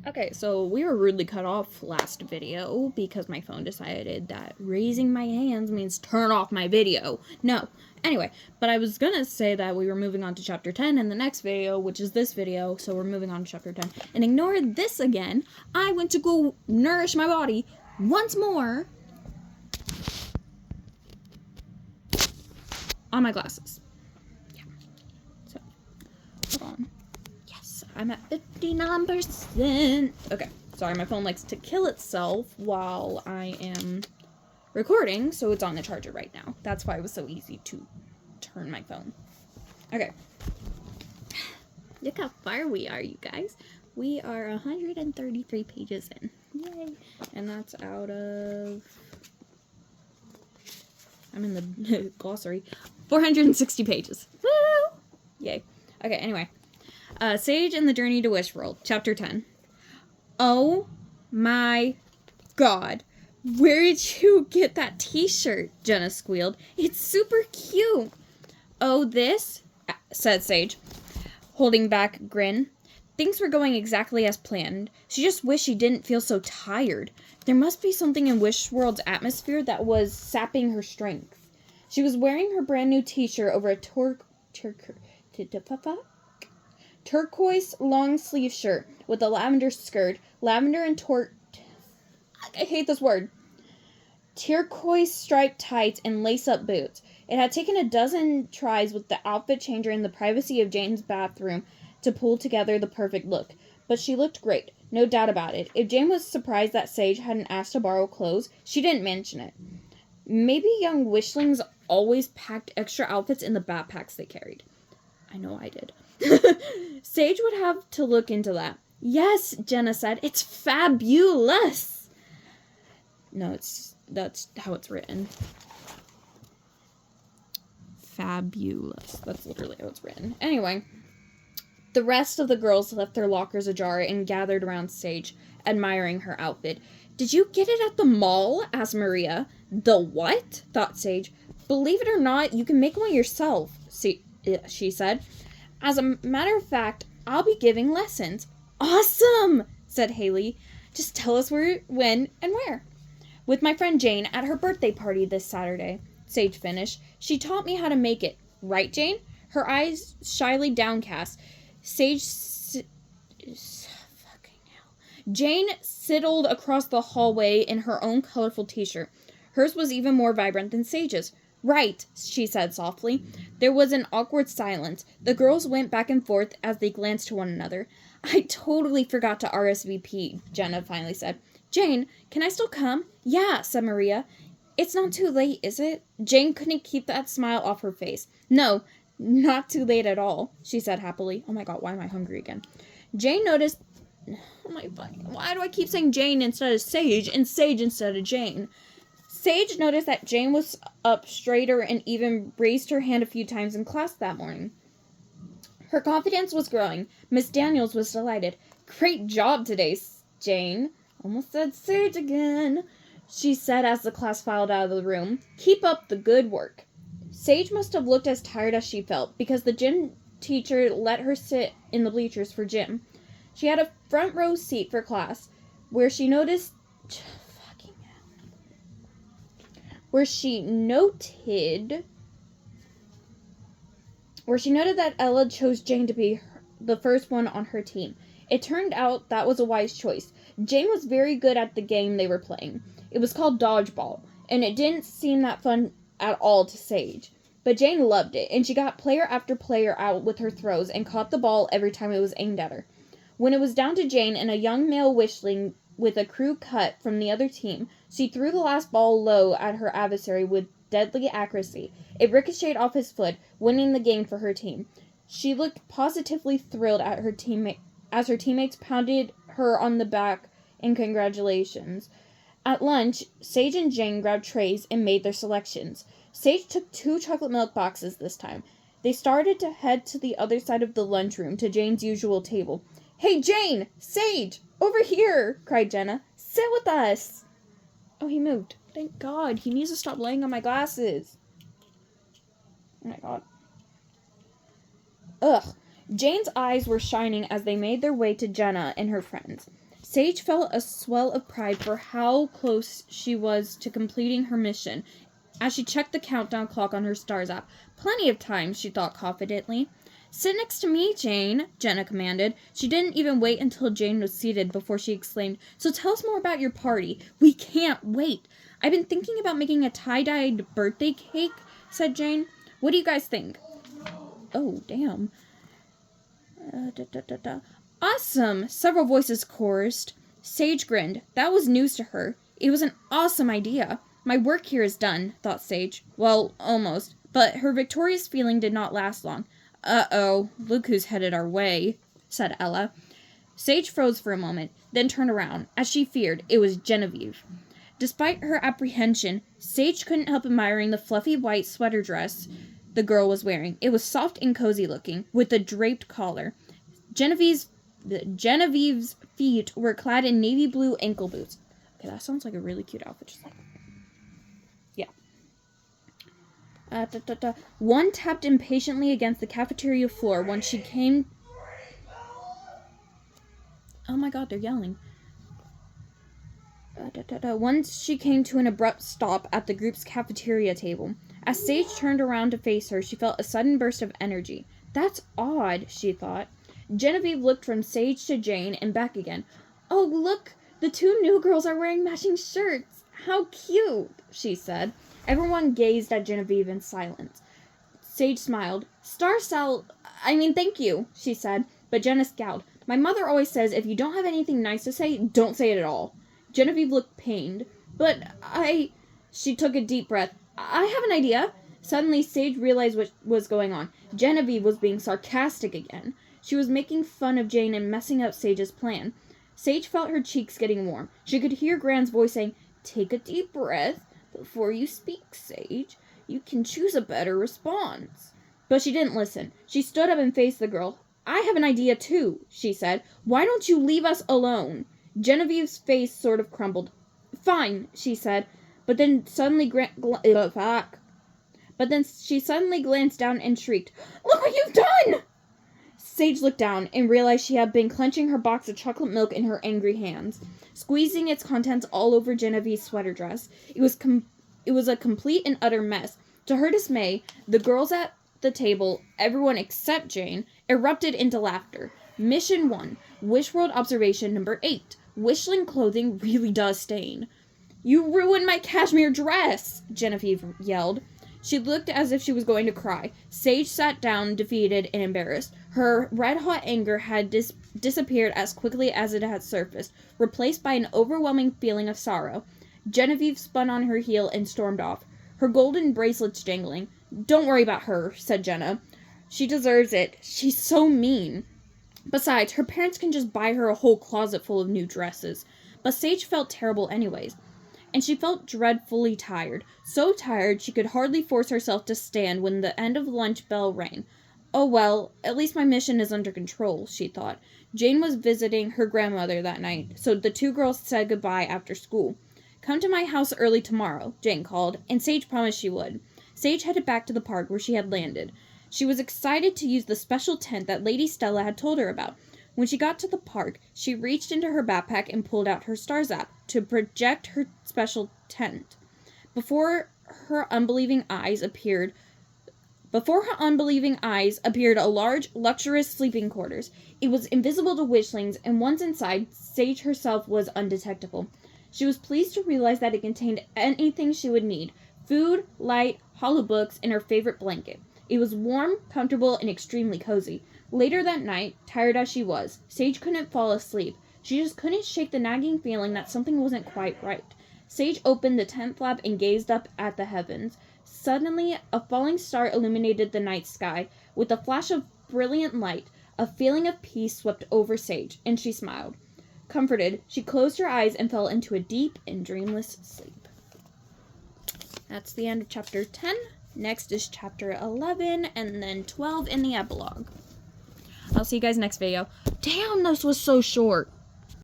Okay, so we were rudely cut off last video because my phone decided that raising my hands means turn off my video. No. Anyway, but I was gonna say that we were moving on to chapter 10 in the next video, which is this video, so we're moving on to chapter 10. And ignore this again. I went to go nourish my body once more on my glasses. Yeah. So, hold on. I'm at 59%. Okay, sorry, my phone likes to kill itself while I am recording, so it's on the charger right now. That's why it was so easy to turn my phone. Okay. Look how far we are, you guys. We are 133 pages in. Yay. And that's out of... I'm in the glossary. 460 pages. Woo! Yay. Okay, anyway. Sage and the Journey to Wishworld, Chapter 10. Oh my god. Where did you get that t-shirt? Jenna squealed. It's super cute. Oh, this? Said Sage, holding back a grin. Things were going exactly as planned. She just wished she didn't feel so tired. There must be something in Wishworld's atmosphere that was sapping her strength. She was wearing her brand new t-shirt over a turquoise long sleeve shirt with a lavender skirt, lavender and I hate this word. Turquoise striped tights and lace-up boots. It had taken a dozen tries with the outfit changer in the privacy of Jane's bathroom to pull together the perfect look, but she looked great, no doubt about it. If Jane was surprised that Sage hadn't asked to borrow clothes, she didn't mention it. Maybe young wishlings always packed extra outfits in the backpacks they carried. I know I did. Sage would have to look into that. Yes, Jenna said. It's fabulous. No, that's how it's written. Fabulous. That's literally how it's written. Anyway, the rest of the girls left their lockers ajar and gathered around Sage, admiring her outfit. Did you get it at the mall? Asked Maria. The what? Thought Sage. Believe it or not, you can make one yourself, she said. As a matter of fact, I'll be giving lessons. Awesome, said Haley. Just tell us where, when, and where. With my friend Jane at her birthday party this Saturday, Sage finished. She taught me how to make it. Right, Jane? Her eyes shyly downcast. Jane sidled across the hallway in her own colorful t-shirt. Hers was even more vibrant than Sage's. Right, she said softly. There was an awkward silence. The girls went back and forth as they glanced to one another. I totally forgot to RSVP, Jenna finally said. Jane, can I still come? Yeah, said Maria. It's not too late, is it? Jane couldn't keep that smile off her face. No, not too late at all, she said happily. Oh my god, why am I hungry again? Jane noticed... Oh my god, why do I keep saying Jane instead of Sage and Sage instead of Jane? Sage noticed that Jane was up straighter and even raised her hand a few times in class that morning. Her confidence was growing. Miss Daniels was delighted. Great job today, Jane. Almost said Sage again, she said as the class filed out of the room. Keep up the good work. Sage must have looked as tired as she felt, because the gym teacher let her sit in the bleachers for gym. She had a front row seat for class, where she noted that Ella chose Jane to be the first one on her team. It turned out that was a wise choice. Jane was very good at the game they were playing. It was called dodgeball, and it didn't seem that fun at all to Sage. But Jane loved it, and she got player after player out with her throws and caught the ball every time it was aimed at her. When it was down to Jane and a young male wishling with a crew cut from the other team, she threw the last ball low at her adversary with deadly accuracy. It ricocheted off his foot, winning the game for her team. She looked positively thrilled at her teammate as her teammates pounded her on the back in congratulations. At lunch, Sage and Jane grabbed trays and made their selections. Sage took 2 chocolate milk boxes this time. They started to head to the other side of the lunchroom, to Jane's usual table. Hey, Jane! Sage! Over here! Cried Jenna. Sit with us! Oh, he moved. Thank God. He needs to stop laying on my glasses. Oh my God. Ugh. Jane's eyes were shining as they made their way to Jenna and her friends. Sage felt a swell of pride for how close she was to completing her mission as she checked the countdown clock on her stars app. Plenty of time, she thought confidently. Sit next to me, Jane, Jenna commanded. She didn't even wait until Jane was seated before she exclaimed, so tell us more about your party. We can't wait. I've been thinking about making a tie-dyed birthday cake, said Jane. What do you guys think? Oh, damn. Awesome, several voices chorused. Sage grinned. That was news to her. It was an awesome idea. My work here is done, thought Sage. Well, almost. But her victorious feeling did not last long. Uh-oh, look who's headed our way, said Ella. Sage froze for a moment, then turned around. As she feared, it was Genevieve. Despite her apprehension, Sage couldn't help admiring the fluffy white sweater dress the girl was wearing. It was soft and cozy looking, with a draped collar. Genevieve's feet were clad in navy blue ankle boots. Okay, that sounds like a really cute outfit. Just like, yeah. One tapped impatiently against the cafeteria floor when she came... Oh my god, they're yelling. Once she came to an abrupt stop at the group's cafeteria table. As Sage turned around to face her, she felt a sudden burst of energy. That's odd, she thought. Genevieve looked from Sage to Jane and back again. Oh, look! The two new girls are wearing matching shirts! How cute! She said. Everyone gazed at Genevieve in silence. Sage smiled. Thank you, she said, but Jenna scowled. My mother always says if you don't have anything nice to say, don't say it at all. Genevieve looked pained. She took a deep breath. I have an idea. Suddenly, Sage realized what was going on. Genevieve was being sarcastic again. She was making fun of Jane and messing up Sage's plan. Sage felt her cheeks getting warm. She could hear Gran's voice saying, Take a deep breath before you speak, Sage. You can choose a better response. But she didn't listen. She stood up and faced the girl. I have an idea too, she said. Why don't you leave us alone? Genevieve's face sort of crumbled. Fine, she said, but then she suddenly glanced down and shrieked, Look what you've done! Sage looked down and realized she had been clenching her box of chocolate milk in her angry hands, squeezing its contents all over Genevieve's sweater dress. It was a complete and utter mess. To her dismay, the girls at the table, everyone except Jane, erupted into laughter. Mission 1, Wishworld Observation Number 8. Wishling clothing really does stain. You ruined my cashmere dress, Genevieve yelled. She looked as if she was going to cry. Sage sat down, defeated and embarrassed. Her red-hot anger had disappeared as quickly as it had surfaced, replaced by an overwhelming feeling of sorrow. Genevieve spun on her heel and stormed off, her golden bracelets jangling. Don't worry about her, said Jenna. She deserves it. She's so mean. Besides, her parents can just buy her a whole closet full of new dresses. But Sage felt terrible anyways. And she felt dreadfully tired. So tired she could hardly force herself to stand when the end of lunch bell rang. Oh well, at least my mission is under control, she thought. Jane was visiting her grandmother that night, so the two girls said goodbye after school. Come to my house early tomorrow, Jane called, and Sage promised she would. Sage headed back to the park where she had landed. She was excited to use the special tent that Lady Stella had told her about. When she got to the park, she reached into her backpack and pulled out her stars app to project her special tent. Before her unbelieving eyes appeared a large, luxurious sleeping quarters. It was invisible to Wishlings, and once inside, Sage herself was undetectable. She was pleased to realize that it contained anything she would need: food, light, hollow books, and her favorite blanket. It was warm, comfortable, and extremely cozy. Later that night, tired as she was, Sage couldn't fall asleep. She just couldn't shake the nagging feeling that something wasn't quite right. Sage opened the tent flap and gazed up at the heavens. Suddenly, a falling star illuminated the night sky. With a flash of brilliant light, a feeling of peace swept over Sage, and she smiled. Comforted, she closed her eyes and fell into a deep and dreamless sleep. That's the end of chapter 10. Next is chapter 11, and then 12 in the epilogue. I'll see you guys next video. Damn, this was so short.